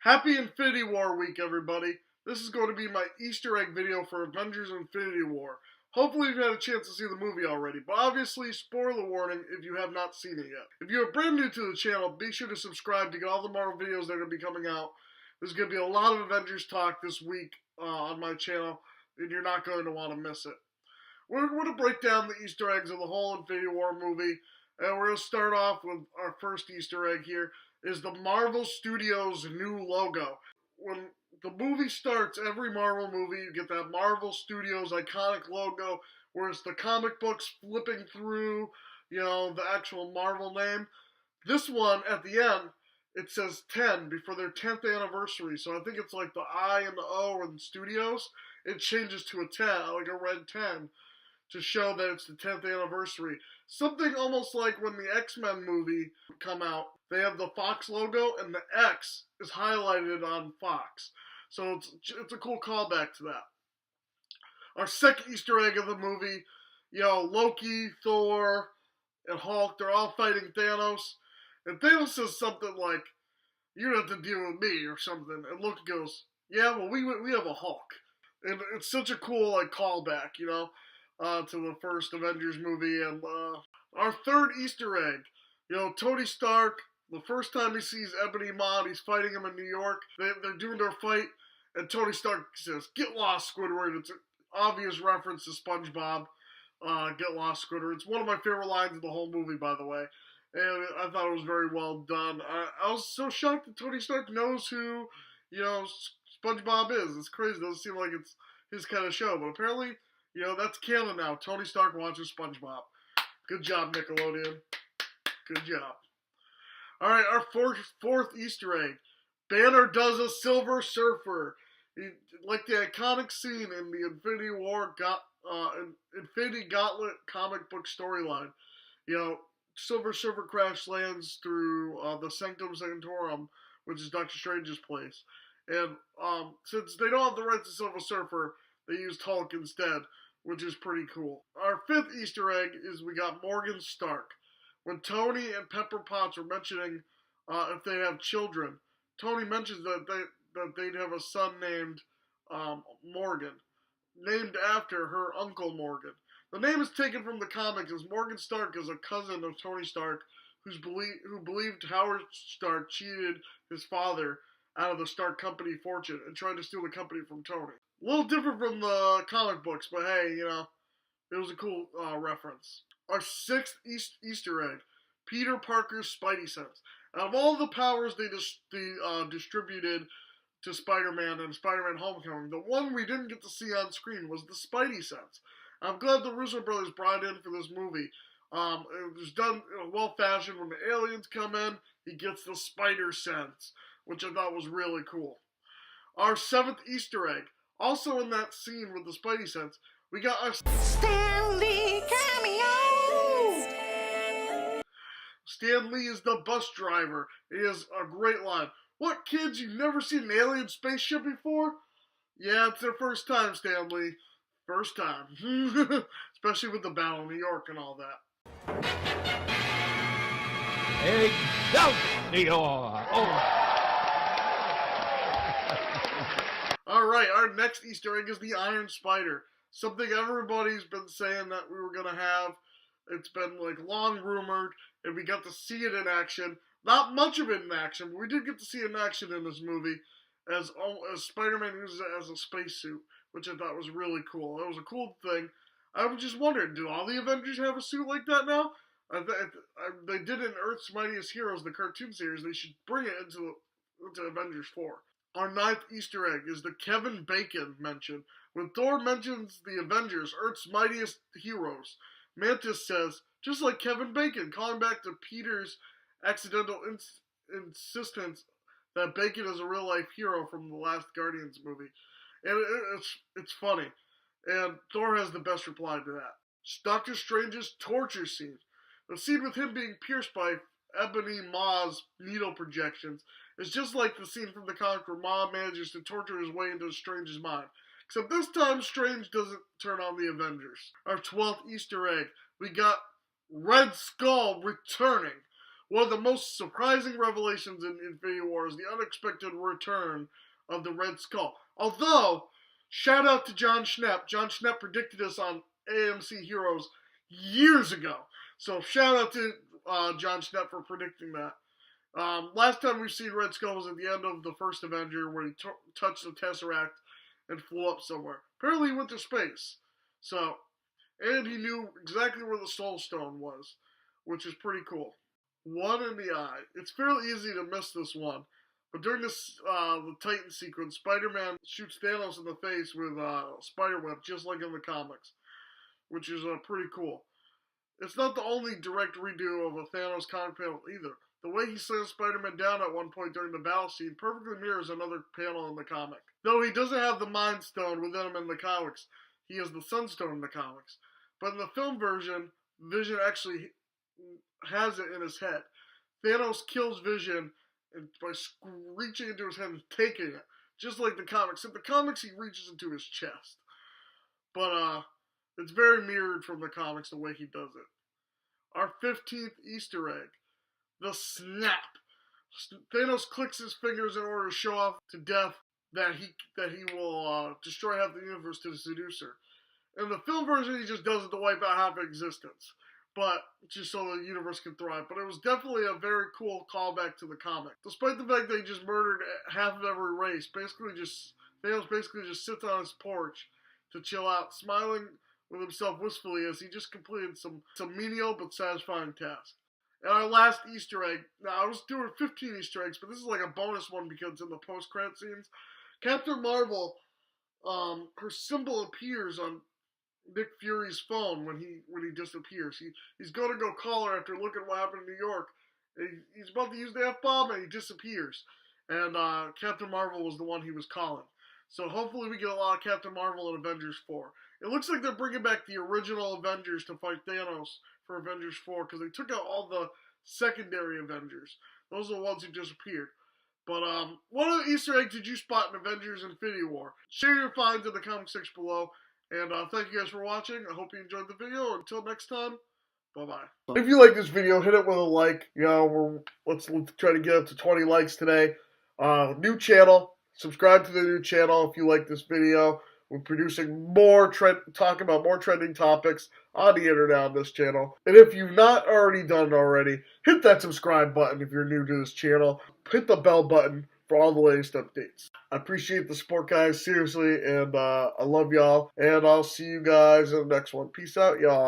Happy Infinity War week, everybody. This is going to be my Easter egg video for Avengers Infinity War. Hopefully you've had a chance to see the movie already, but obviously, spoiler warning if you have not seen it yet. If you're brand new to the channel, be sure to subscribe to get all the Marvel videos that are going to be coming out. There's going to be a lot of Avengers talk this week on my channel, and you're not going to want to miss it. We're going to break down the Easter eggs of the whole Infinity War movie, and we're going to start off with our first Easter egg here, is the Marvel Studios new logo. When the movie starts, every Marvel movie, you get that Marvel Studios iconic logo, where it's the comic books flipping through, the actual Marvel name. This one, at the end, it says 10 before their 10th anniversary, so I think it's like the I and the O in studios. It changes to a 10, like a red 10, to show that it's the 10th anniversary. Something almost like when the X-Men movie come out, they have the Fox logo and the X is highlighted on Fox. So it's a cool callback to that. Our second Easter egg of the movie, Loki, Thor, and Hulk, they're all fighting Thanos. And Thanos says something like, "You don't have to deal with me," or something. And Loki goes, "Yeah, well, we have a Hulk." And it's such a cool callback, to the first Avengers movie. And our third Easter egg, Tony Stark, the first time he sees Ebony Maw, he's fighting him in New York. They're doing their fight, and Tony Stark says, "Get lost, Squidward." It's an obvious reference to SpongeBob. Get lost, Squidward. It's one of my favorite lines of the whole movie, by the way. And I thought it was very well done. I was so shocked that Tony Stark knows who, SpongeBob is. It's crazy. It doesn't seem like it's his kind of show. But apparently, that's canon now. Tony Stark watches SpongeBob. Good job, Nickelodeon. Good job. All right, our fourth Easter egg. Banner does a Silver Surfer. Like the iconic scene in the Infinity War Infinity Gauntlet comic book storyline. Silver Surfer crash lands through the Sanctum Sanctorum, which is Doctor Strange's place. And since they don't have the rights to Silver Surfer, they used Hulk instead, which is pretty coal. Our fifth Easter egg is we got Morgan Stark. When Tony and Pepper Potts were mentioning if they have children, Tony mentions that they'd have a son named Morgan, named after her uncle Morgan. The name is taken from the comics, as Morgan Stark is a cousin of Tony Stark who believed Howard Stark cheated his father out of the Stark Company fortune and tried to steal the company from Tony. A little different from the comic books, but hey, it was a cool reference. Our sixth Easter egg, Peter Parker's Spidey sense. Out of all the powers they distributed to Spider-Man and Spider-Man Homecoming, the one we didn't get to see on screen was the Spidey sense. I'm glad the Russo brothers brought it in for this movie. It was done well-fashioned. When the aliens come in, he gets the spider sense, which I thought was really cool. Our seventh Easter egg, also in that scene with the Spidey sense, we got our Stan Lee cameo! Stan Lee is the bus driver. He has a great line. "What, kids, you've never seen an alien spaceship before?" Yeah, it's their first time, Stan Lee. First time. Especially with the Battle of New York and all that. Excelsior! Alright, our next Easter egg is the Iron Spider. Something everybody's been saying that we were going to have. It's been long rumored, and we got to see it in action. Not much of it in action, but we did get to see it in action in this movie as Spider-Man uses it as a spacesuit, which I thought was really cool. That was a cool thing. I was just wondering, do all the Avengers have a suit like that now? They did it in Earth's Mightiest Heroes, the cartoon series. They should bring it into Avengers 4. Our ninth Easter egg is the Kevin Bacon mention. When Thor mentions the Avengers, Earth's Mightiest Heroes, Mantis says, "Just like Kevin Bacon," calling back to Peter's accidental insistence that Bacon is a real-life hero from the last Guardians movie. And it's funny. And Thor has the best reply to that. Doctor Strange's torture scene. The scene with him being pierced by Ebony Maw's needle projections is just like the scene from the comic where Maw manages to torture his way into Strange's mind. Except this time, Strange doesn't turn on the Avengers. Our 12th Easter egg. We got Red Skull returning. One of the most surprising revelations in Infinity War is the unexpected return of the Red Skull. Although, shout out to John Schnepp. John Schnepp predicted this on AMC Heroes years ago. So shout out to John Schnepp for predicting that. Last time we've seen Red Skull was at the end of the first Avenger, where he touched the Tesseract and flew up somewhere. Apparently he went to space. So, and he knew exactly where the Soul Stone was, which is pretty cool. One in the eye. It's fairly easy to miss this one. But during this, the Titan sequence, Spider-Man shoots Thanos in the face with spiderweb, just like in the comics, which is pretty cool. It's not the only direct redo of a Thanos comic panel either. The way he slams Spider-Man down at one point during the battle scene perfectly mirrors another panel in the comic. Though he doesn't have the Mind Stone within him in the comics, he has the Sunstone in the comics. But in the film version, Vision actually has it in his head. Thanos kills Vision by reaching into his head and taking it, just like the comics. In the comics, he reaches into his chest. But it's very mirrored from the comics, the way he does it. Our 15th Easter egg. The snap. Thanos clicks his fingers in order to show off to Death that he will destroy half the universe to the Seducer. In the film version, he just does it to wipe out half of existence, but just so the universe can thrive. But it was definitely a very cool callback to the comic. Despite the fact that he just murdered half of every race, Thanos basically just sits on his porch to chill out, smiling with himself wistfully as he just completed some menial but satisfying task. And our last Easter egg, now I was doing 15 Easter eggs, but this is like a bonus one because it's in the post-credit scenes. Captain Marvel, her symbol appears on Nick Fury's phone when he disappears. He's going to go call her after looking at what happened in New York. He's about to use the F-bomb and he disappears. And Captain Marvel was the one he was calling. So hopefully we get a lot of Captain Marvel in Avengers 4. It looks like they're bringing back the original Avengers to fight Thanos for Avengers 4 because they took out all the secondary Avengers. Those are the ones who disappeared. But what other Easter eggs did you spot in Avengers Infinity War? Share your finds in the comment section below. And thank you guys for watching. I hope you enjoyed the video. Until next time, bye-bye. If you like this video, hit it with a like. You know, let's try to get up to 20 likes today. New channel. Subscribe to the new channel if you like this video. We're producing talking about more trending topics on the internet on this channel. And if you've not already done it already, hit that subscribe button if you're new to this channel. Hit the bell button for all the latest updates. I appreciate the support, guys, seriously, and I love y'all. And I'll see you guys in the next one. Peace out, y'all.